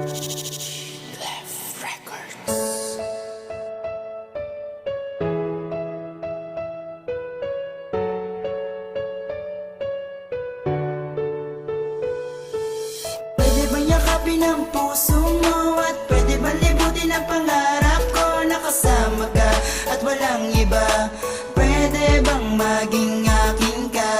Left Records. Pwede ba yakapin ang puso mo? At pwede ba libutin ang pangarap ko? Nakasama ka at walang iba. Pwede bang maging akin ka?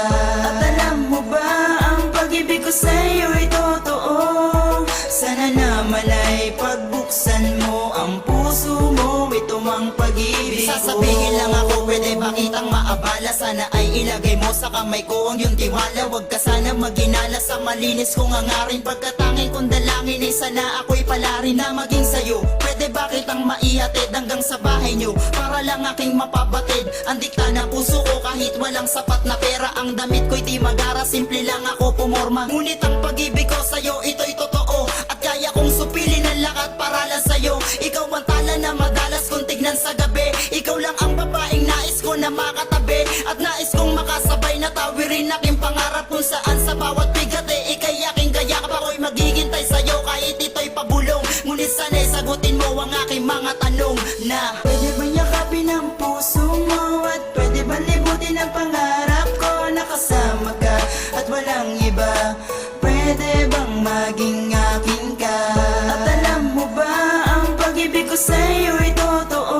At alam mo ba, ang pag-ibig ko sa'yo ay totoo. Sana naman ay pagbuksan mo ang puso mo. Ito ang pag-ibig ko. Sasabihin lang ako, pwede ba kitang maabala? Sana ay ilagay mo sa kamay ko ang iyong tiwala. Huwag ka sana maginala sa malinis kong hangarin. Pagkatangin kong dalangin ay sana ako'y palarin na maging sa'yo. Pwede ba kitang maihatid hanggang sa bahay nyo? Para lang aking mapabatid ang dikta na puso ko. Kahit walang sapat na pera, ang damit ko'y di magara. Simple lang ako pumorma. Ngunit ang pag-ibig ko sa'yo, ito'y totoo. At kaya kong supilin ang lakat para lang sa'yo. Ikaw ang tala na madalas kong tignan sa gabi. Ikaw lang ang babaeng nais ko na makatabi. At nais kong makasabay na tawirin aking pangarap. Kung saan sa bawat bigat ikay aking kayakap. Ako'y maghihintay sa'yo kahit ito'y pabulong. Ngunit sana'y sagutin mo ang aking mga tanong na pwede ba yakapin ang puso mo? At pwede ba libutin ang pangarap ko? Nakasama ka at walang iba. Pwede bang maging akin ka? At alam mo ba, ang pag-ibig ko sa'yo ay totoo.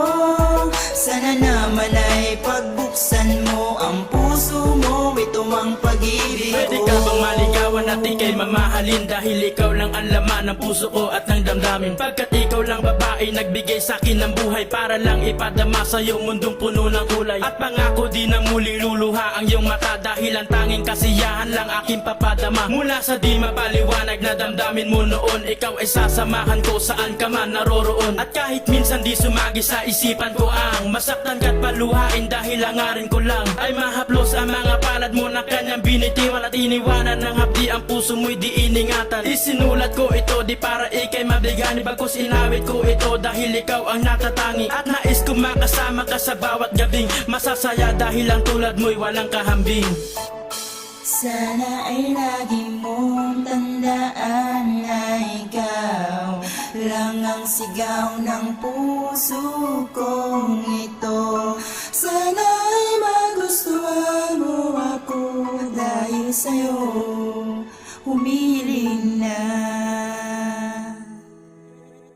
Sana naman ay pagbuksan mo ang puso mo. Ito ang pag-ibig ko. Pwede ka bang maligawan at ika'y mamahalin? Dahil ikaw lang ang laman ng puso ko at ng damdamin. Pagkat ikaw lang babae nagbigay sa'kin ng buhay. Para lang ipadama sa'yo mundong puno ng kulay. At pangako di na muling luluha ang iyong mata. Dahil ang tanging kasiyahan lang aking papadama. Mula sa di mapaliwanag na damdamin mo noon, ikaw ay sasamahan ko saan ka man naroroon. At kahit minsan di sumagi sa isipan ko ang masaktan ka't paluhain. Dahil hangarin ko lang ay mahaplos ang mga palad mo na kanyang binitiwan. At iniwanan ng hapdi ang puso mo'y di iningatan. Isinulat ko ito di para ikay mabigani, bagkus inawit ko ito dahil ikaw ang natatangi. At nais ko makasama ka sa bawat gabing masasaya dahil ang tulad mo'y walang kahambing. Sana ay lagi mong tandaan na ikaw lang ang sigaw ng puso kong ito. Sana ay magustuhan mo ako dahil sa'yo humiling na.